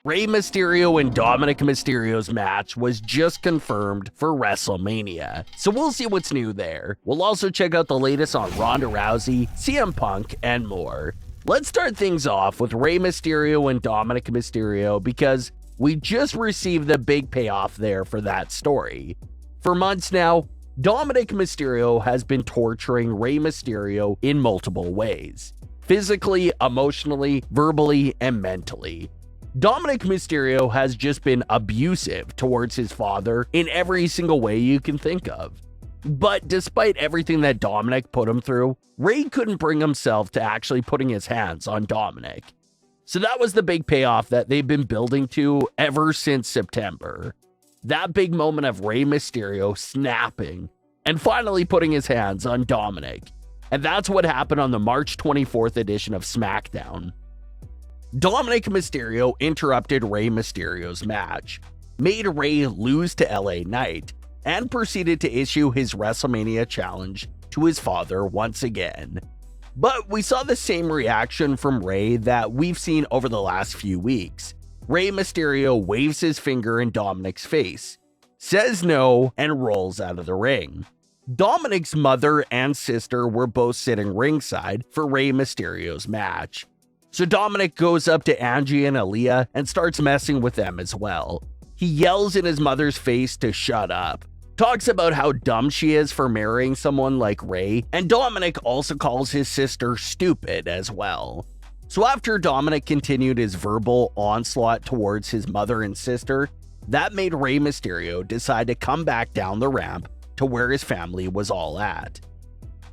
Rey Mysterio and Dominik Mysterio's match was just confirmed for WrestleMania, so we'll see what's new there. We'll also check out the latest on Ronda Rousey, CM Punk, and more. Let's start things off with Rey Mysterio and Dominik Mysterio because we just received the big payoff there for that story. For months now, Dominik Mysterio has been torturing Rey Mysterio in multiple ways: physically, emotionally, verbally, and mentally. Dominik Mysterio has just been abusive towards his father in every single way you can think of. But despite everything that Dominik put him through, Rey couldn't bring himself to actually putting his hands on Dominik. So that was the big payoff that they've been building to ever since September. That big moment of Rey Mysterio snapping and finally putting his hands on Dominik. And that's what happened on the March 24th edition of SmackDown. Dominik Mysterio interrupted Rey Mysterio's match, made Rey lose to LA Knight, and proceeded to issue his WrestleMania challenge to his father once again. But we saw the same reaction from Rey that we've seen over the last few weeks. Rey Mysterio waves his finger in Dominik's face, says no, and rolls out of the ring. Dominik's mother and sister were both sitting ringside for Rey Mysterio's match. So Dominik goes up to Angie and Aalyah and starts messing with them as well. He yells in his mother's face to shut up, talks about how dumb she is for marrying someone like Rey, and Dominik also calls his sister stupid as well. So after Dominik continued his verbal onslaught towards his mother and sister, that made Rey Mysterio decide to come back down the ramp to where his family was all at.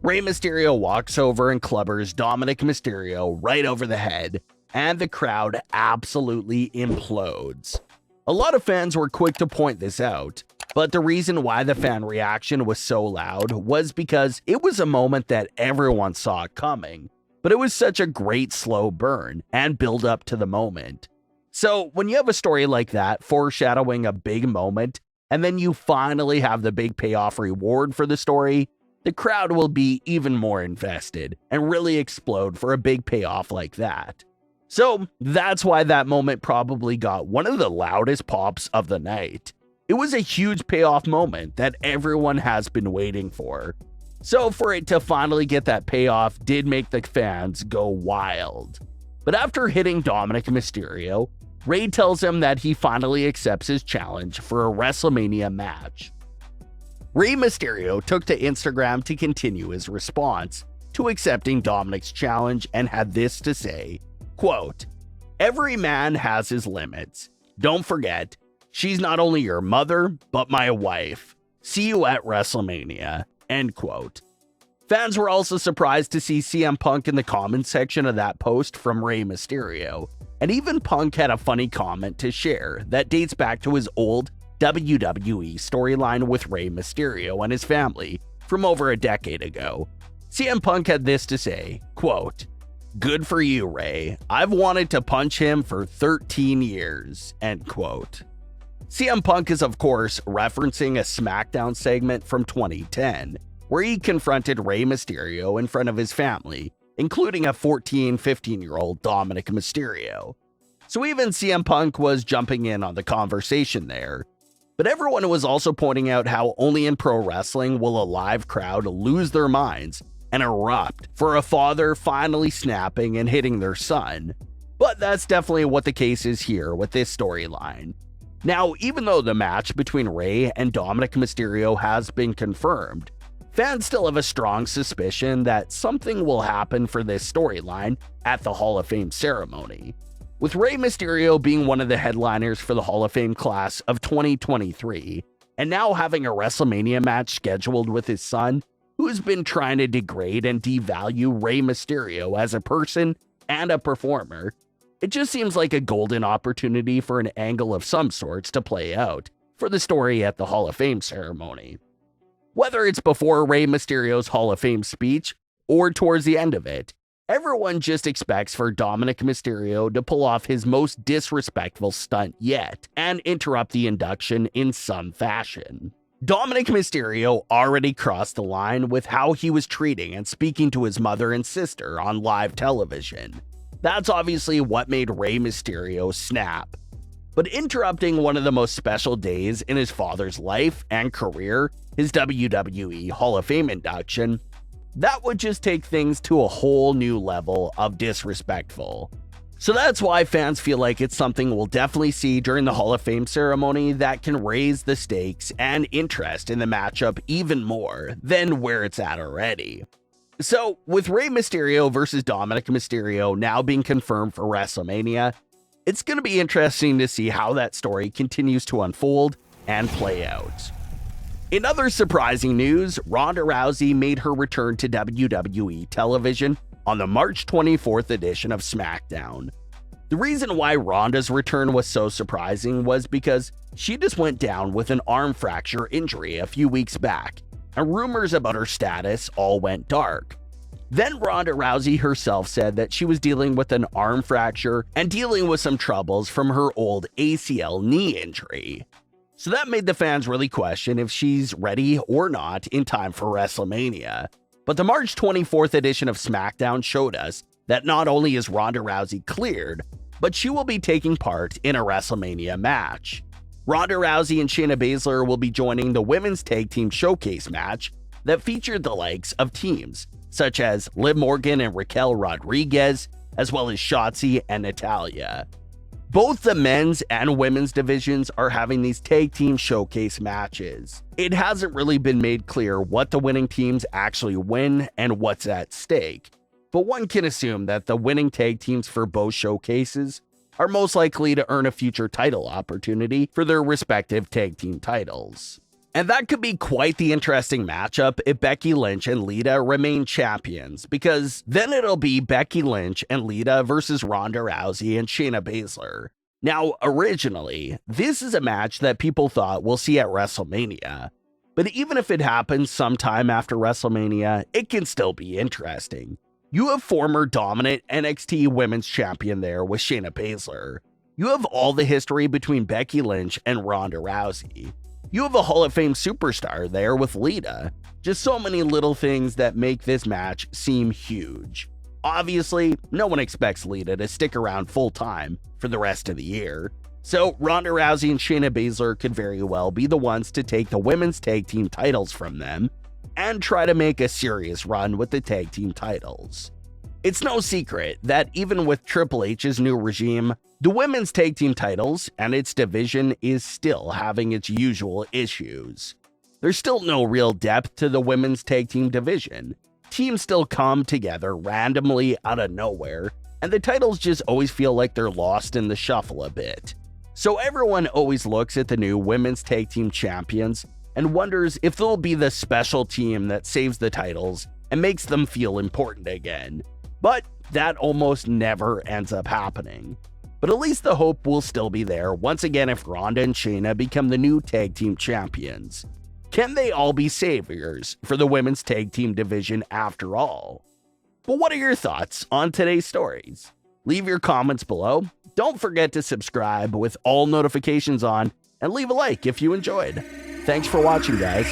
Rey Mysterio walks over and clubbers Dominik Mysterio right over the head, and the crowd absolutely implodes. A lot of fans were quick to point this out, but the reason why the fan reaction was so loud was because it was a moment that everyone saw coming, but it was such a great slow burn and build up to the moment. So when you have a story like that foreshadowing a big moment, and then you finally have the big payoff reward for the story, the crowd will be even more invested and really explode for a big payoff like that. So that's why that moment probably got one of the loudest pops of the night. It was a huge payoff moment that everyone has been waiting for. So for it to finally get that payoff did make the fans go wild. But after hitting Dominik Mysterio, Rey tells him that he finally accepts his challenge for a WrestleMania match. Rey Mysterio took to Instagram to continue his response to accepting Dominik's challenge and had this to say, quote, "Every man has his limits. Don't forget, she's not only your mother, but my wife. See you at WrestleMania," end quote. Fans were also surprised to see CM Punk in the comments section of that post from Rey Mysterio, and even Punk had a funny comment to share that dates back to his old WWE storyline with Rey Mysterio and his family from over a decade ago. CM Punk had this to say, quote, "Good for you, Rey. I've wanted to punch him for 13 years, end quote. CM Punk is of course referencing a SmackDown segment from 2010, where he confronted Rey Mysterio in front of his family, including a 15-year-old Dominik Mysterio. So even CM Punk was jumping in on the conversation there. But everyone was also pointing out how only in pro wrestling will a live crowd lose their minds and erupt for a father finally snapping and hitting their son. But that's definitely what the case is here with this storyline. Now, even though the match between Rey and Dominik Mysterio has been confirmed, fans still have a strong suspicion that something will happen for this storyline at the Hall of Fame ceremony. With Rey Mysterio being one of the headliners for the Hall of Fame class of 2023, and now having a WrestleMania match scheduled with his son, who's been trying to degrade and devalue Rey Mysterio as a person and a performer, it just seems like a golden opportunity for an angle of some sorts to play out for the story at the Hall of Fame ceremony. Whether it's before Rey Mysterio's Hall of Fame speech or towards the end of it, everyone just expects for Dominik Mysterio to pull off his most disrespectful stunt yet and interrupt the induction in some fashion. Dominik Mysterio already crossed the line with how he was treating and speaking to his mother and sister on live television. That's obviously what made Rey Mysterio snap. But interrupting one of the most special days in his father's life and career, his WWE Hall of Fame induction, that would just take things to a whole new level of disrespectful. So that's why fans feel like it's something we'll definitely see during the Hall of Fame ceremony that can raise the stakes and interest in the matchup even more than where it's at already. So, with Rey Mysterio versus Dominik Mysterio now being confirmed for WrestleMania, it's going to be interesting to see how that story continues to unfold and play out. In other surprising news, Ronda Rousey made her return to WWE television on the March 24th edition of SmackDown. The reason why Ronda's return was so surprising was because she just went down with an arm fracture injury a few weeks back, and rumors about her status all went dark. Then Ronda Rousey herself said that she was dealing with an arm fracture and dealing with some troubles from her old ACL knee injury. So that made the fans really question if she's ready or not in time for WrestleMania. But the March 24th edition of SmackDown showed us that not only is Ronda Rousey cleared, but she will be taking part in a WrestleMania match. Ronda Rousey and Shayna Baszler will be joining the Women's Tag Team Showcase match that featured the likes of teams such as Liv Morgan and Raquel Rodriguez, as well as Shotzi and Natalya. Both the men's and women's divisions are having these tag team showcase matches. It hasn't really been made clear what the winning teams actually win and what's at stake, but one can assume that the winning tag teams for both showcases are most likely to earn a future title opportunity for their respective tag team titles. And that could be quite the interesting matchup if Becky Lynch and Lita remain champions, because then it'll be Becky Lynch and Lita versus Ronda Rousey and Shayna Baszler. Now, originally, this is a match that people thought we'll see at WrestleMania, but even if it happens sometime after WrestleMania, it can still be interesting. You have former dominant NXT Women's Champion there with Shayna Baszler. You have all the history between Becky Lynch and Ronda Rousey. You have a Hall of Fame superstar there with Lita. Just so many little things that make this match seem huge. Obviously, no one expects Lita to stick around full-time for the rest of the year. So Ronda Rousey and Shayna Baszler could very well be the ones to take the women's tag team titles from them and try to make a serious run with the tag team titles. It's no secret that even with Triple H's new regime, the women's tag team titles and its division is still having its usual issues. There's still no real depth to the women's tag team division. Teams still come together randomly out of nowhere, and the titles just always feel like they're lost in the shuffle a bit. So everyone always looks at the new women's tag team champions and wonders if they'll be the special team that saves the titles and makes them feel important again. But that almost never ends up happening. But at least the hope will still be there once again if Ronda and Shayna become the new tag team champions. Can they all be saviors for the women's tag team division after all? But what are your thoughts on today's stories? Leave your comments below. Don't forget to subscribe with all notifications on and leave a like if you enjoyed. Thanks for watching, guys.